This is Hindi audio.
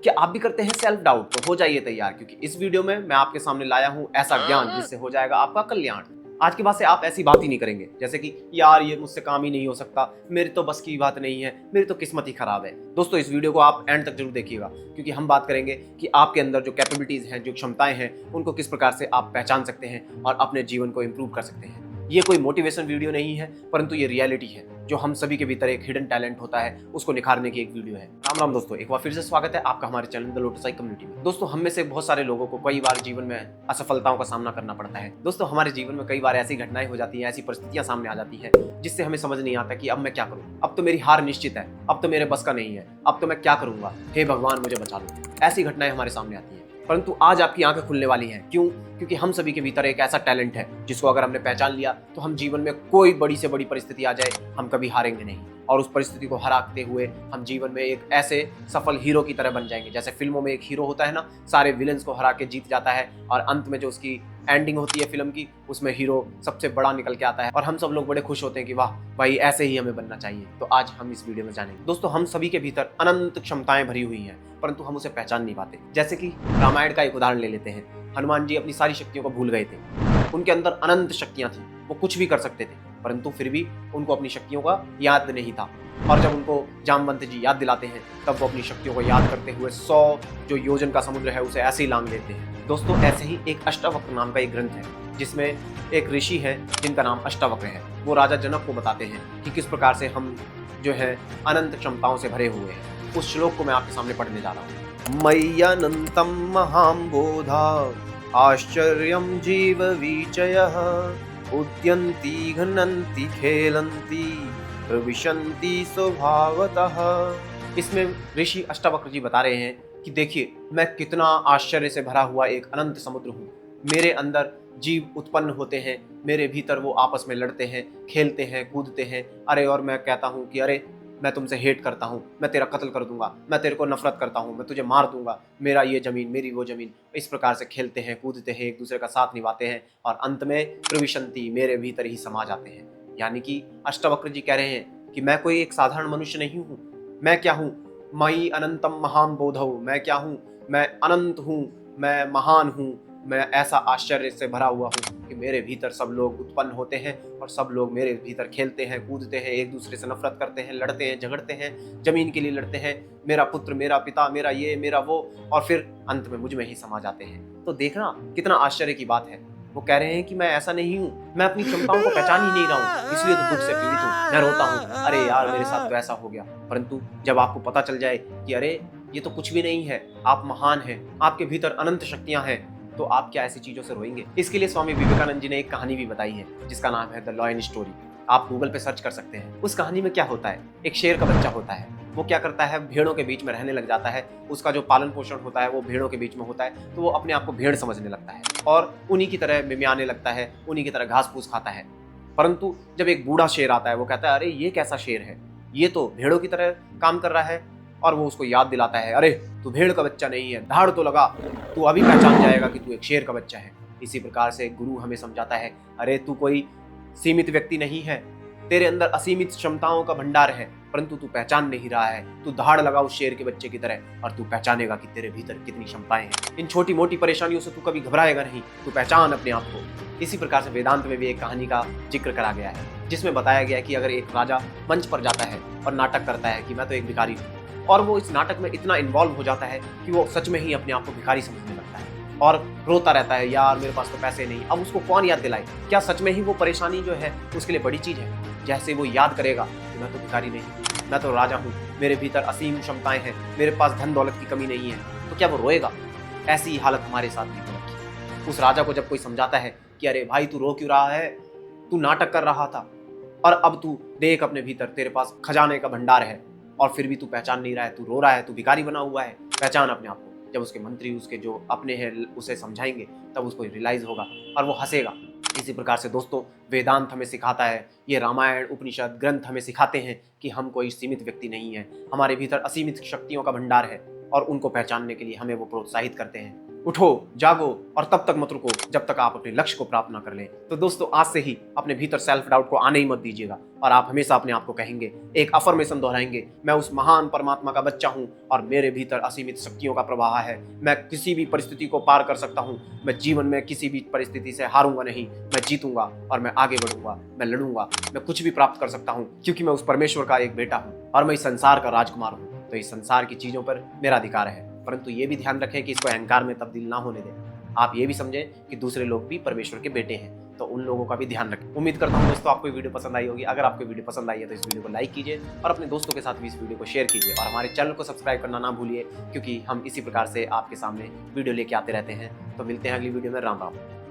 क्या आप भी करते हैं सेल्फ डाउट? तो हो जाइए तैयार, क्योंकि इस वीडियो में मैं आपके सामने लाया हूं ऐसा ज्ञान जिससे हो जाएगा आपका कल्याण। आज के बाद से आप ऐसी बात ही नहीं करेंगे जैसे कि यार ये मुझसे काम ही नहीं हो सकता, मेरी तो बस की बात नहीं है, मेरी तो किस्मत ही खराब है। दोस्तों इस वीडियो को आप एंड तक जरूर देखिएगा, क्योंकि हम बात करेंगे कि आपके अंदर जो कैपेबिलिटीज हैं, जो क्षमताएं हैं, उनको किस प्रकार से आप पहचान सकते हैं और अपने जीवन को इंप्रूव कर सकते हैं। ये कोई मोटिवेशन वीडियो नहीं है, परंतु ये रियलिटी है। जो हम सभी के भीतर एक हिडन टैलेंट होता है, उसको निखारने की एक वीडियो है। राम राम दोस्तों, एक बार फिर से स्वागत है आपका हमारे channel the lotus I community में। दोस्तों हम में से बहुत सारे लोगों को कई बार जीवन में असफलताओं का सामना करना पड़ता है। दोस्तों हमारे जीवन में कई बार ऐसी घटनाएं हो जाती हैं, ऐसी परिस्थितियां सामने आ जाती हैं, जिससे हमें समझ नहीं आता कि अब मैं क्या करूं। अब तो मेरी हार निश्चित है, अब तो मेरे बस का नहीं है, अब तो मैं क्या करूंगा, हे भगवान मुझे बचा लो। ऐसी घटनाएं हमारे सामने आती हैं, परंतु आज आपकी आंखें खुलने वाली हैं। क्यों? क्योंकि हम सभी के भीतर एक ऐसा टैलेंट है जिसको अगर हमने पहचान लिया तो हम जीवन में कोई बड़ी से बड़ी परिस्थिति आ जाए, हम कभी हारेंगे नहीं, और उस परिस्थिति को हराते हुए हम जीवन में एक ऐसे सफल हीरो की तरह बन जाएंगे। जैसे फिल्मों में एक हीरो होता है ना, सारे विलेंस को हरा के जीत जाता है, और अंत में जो उसकी एंडिंग होती है फिल्म की, उसमें हीरो सबसे बड़ा निकल के आता है, और हम सब लोग बड़े खुश होते हैं कि वाह भाई ऐसे ही हमें बनना चाहिए। तो आज हम इस वीडियो में जानेंगे। दोस्तों हम सभी के भीतर अनंत क्षमताएं भरी हुई हैं, परंतु हम उसे पहचान नहीं पाते। जैसे कि रामायण का एक उदाहरण ले लेते हैं। हनुमान जी अपनी सारी शक्तियों को भूल गए थे। उनके अंदर अनंत शक्तियां थी, वो कुछ भी कर सकते थे, परंतु फिर भी उनको अपनी शक्तियों का याद नहीं था। और जब उनको जामवंत जी याद दिलाते हैं, तब वो अपनी शक्तियों को याद करते हुए 100 जो योजन का समुद्र है उसे ऐसे ही लांग लेते हैं। दोस्तों ऐसे ही एक अष्टावक्र नाम का एक ग्रंथ है, जिसमें एक ऋषि है जिनका नाम अष्टावक्र है। वो राजा जनक को बताते हैं कि किस प्रकार से हम जो है अनंत क्षमताओं से भरे हुए हैं। उस श्लोक को मैं आपके सामने पढ़ने जा रहा हूँ। मय्यनन्तं महाम्बोधा आश्चर्यं जीववीचयः उद्यन्ति घ्नन्ति खेलन्ति प्रविशन्ति स्वभावतः। इसमें ऋषि अष्टावक्र जी बता रहे हैं कि देखिए मैं कितना आश्चर्य से भरा हुआ एक अनंत समुद्र हूँ। मेरे अंदर जीव उत्पन्न होते हैं, मेरे भीतर वो आपस में लड़ते हैं, खेलते हैं, कूदते हैं। अरे और मैं कहता हूँ कि अरे मैं तुमसे हेट करता हूँ, मैं तेरा कत्ल कर दूंगा, मैं तेरे को नफरत करता हूँ, मैं तुझे मार दूंगा, मेरा ये जमीन, मेरी वो जमीन। इस प्रकार से खेलते हैं, कूदते हैं, एक दूसरे का साथ निभाते हैं, और अंत में प्रविशंति मेरे भीतर ही समा जाते हैं। यानी कि अष्टावक्र जी कह रहे हैं कि मैं कोई एक साधारण मनुष्य नहीं हूँ। मैं क्या हूँ? मयि अनंतम महाम बोधौ। मैं क्या हूँ? मैं अनंत हूँ, मैं महान हूँ, मैं ऐसा आश्चर्य से भरा हुआ हूँ कि मेरे भीतर सब लोग उत्पन्न होते हैं, और सब लोग मेरे भीतर खेलते हैं, कूदते हैं, एक दूसरे से नफरत करते हैं, लड़ते हैं, झगड़ते हैं, जमीन के लिए लड़ते हैं, मेरा पुत्र, मेरा पिता, मेरा ये, मेरा वो, और फिर अंत में मुझ में ही समा जाते हैं। तो देखना कितना आश्चर्य की बात है। वो कह रहे हैं कि मैं ऐसा नहीं हूँ, मैं अपनी क्षमताओं को पहचान ही नहीं रहा हूँ, इसलिए तो दुख से पीड़ित हूँ, मैं रोता हूँ, अरे यार मेरे साथ तो ऐसा हो गया। परंतु जब आपको पता चल जाए कि अरे ये तो कुछ भी नहीं है, आप महान हैं, आपके भीतर अनंत शक्तियां हैं, तो आप क्या ऐसी चीजों से रोएंगे? इसके लिए स्वामी विवेकानंद जी ने एक कहानी भी बताई है, जिसका नाम है द लॉयन स्टोरी। आप गूगल पे सर्च कर सकते हैं। उस कहानी में क्या होता है, एक शेर का बच्चा होता है, वो क्या करता है, भेड़ों के बीच में रहने लग जाता है। उसका जो पालन पोषण होता है वो भेड़ों के बीच में होता है, तो वो अपने आप को भेड़ समझने लगता है और उन्हीं की तरह मिमियाने लगता है, उन्हीं की तरह घास फूस खाता है। परंतु जब एक बूढ़ा शेर आता है, वो कहता है अरे ये कैसा शेर है, ये तो भेड़ों की तरह काम कर रहा है। और वो उसको याद दिलाता है, अरे तू भेड़ का बच्चा नहीं है, धाड़ तो लगा, तू अभी पहचान जाएगा कि तू एक शेर का बच्चा है। इसी प्रकार से गुरु हमें समझाता है, अरे तू कोई सीमित व्यक्ति नहीं है, तेरे अंदर असीमित क्षमताओं का भंडार है, परंतु तू पहचान नहीं रहा है। तू धाड़ लगा उस शेर के बच्चे की तरह, और तू पहचानेगा कि तेरे भीतर कितनी क्षमताएं हैं। इन छोटी मोटी परेशानियों से तू कभी घबराएगा नहीं, तू पहचान अपने आप को। इसी प्रकार से वेदांत में भी एक कहानी का जिक्र करा गया है, जिसमें बताया गया है कि अगर एक राजा मंच पर जाता है और नाटक करता है कि मैं तो एक भिखारी हूँ, और वो इस नाटक में इतना इन्वॉल्व हो जाता है कि वो सच में ही अपने आप को भिखारी समझने लगता है और रोता रहता है, यार मेरे पास तो पैसे नहीं। अब उसको कौन याद दिलाए? क्या सच में ही वो परेशानी जो है उसके लिए बड़ी चीज है? जैसे वो याद करेगा कि मैं तो भिखारी नहीं, मैं तो राजा हूँ, मेरे भीतर असीम क्षमताएं हैं, मेरे पास धन दौलत की कमी नहीं है, तो क्या वो रोएगा? ऐसी ही हालत हमारे साथ भी हो रखी है। उस राजा को जब कोई समझाता है कि अरे भाई तू रो क्यों रहा है, तू नाटक कर रहा था, और अब तू देख अपने भीतर तेरे पास खजाने का भंडार है, और फिर भी तू पहचान नहीं रहा है, तू रो रहा है, तू भिखारी बना हुआ है, पहचान अपने आप को। जब उसके मंत्री, उसके जो अपने हैं, उसे समझाएंगे, तब उसको रियलाइज होगा और वो हंसेगा। इसी प्रकार से दोस्तों वेदांत हमें सिखाता है, ये रामायण उपनिषद ग्रंथ हमें सिखाते हैं कि हम कोई सीमित व्यक्ति नहीं है, हमारे भीतर असीमित शक्तियों का भंडार है, और उनको पहचानने के लिए हमें वो प्रोत्साहित करते हैं। उठो, जागो और तब तक मत रुको जब तक आप अपने लक्ष्य को प्राप्त ना कर लें। तो दोस्तों, आज से ही अपने भीतर सेल्फ डाउट को आने ही मत दीजिएगा और आप हमेशा अपने आप को कहेंगे, एक अफर्मेशन दोहराएंगे, मैं उस महान परमात्मा का बच्चा हूं और मेरे भीतर असीमित शक्तियों का प्रवाह है। मैं किसी भी परिस्थिति को पार कर सकता हूं। मैं जीवन में किसी भी परिस्थिति से हारूंगा नहीं, मैं जीतूंगा और मैं आगे बढ़ूंगा, मैं लड़ूंगा, मैं कुछ भी प्राप्त कर सकता हूं क्योंकि मैं उस परमेश्वर का एक बेटा हूं और मैं इस संसार का राजकुमार हूं। तो इस संसार की चीजों पर मेरा अधिकार है, परंतु ये भी ध्यान रखें कि इसको अहंकार में तब्दील ना होने दें। आप ये भी समझें कि दूसरे लोग भी परमेश्वर के बेटे हैं, तो उन लोगों का भी ध्यान रखें। उम्मीद करता हूं दोस्तों आपको वीडियो पसंद आई होगी। अगर आपको वीडियो पसंद आई है तो इस वीडियो को लाइक कीजिए और अपने दोस्तों के साथ भी इस वीडियो को शेयर कीजिए और हमारे चैनल को सब्सक्राइब करना ना भूलिए, क्योंकि हम इसी प्रकार से आपके सामने वीडियो लेके आते रहते हैं। तो मिलते हैं अगली वीडियो में। राम राम।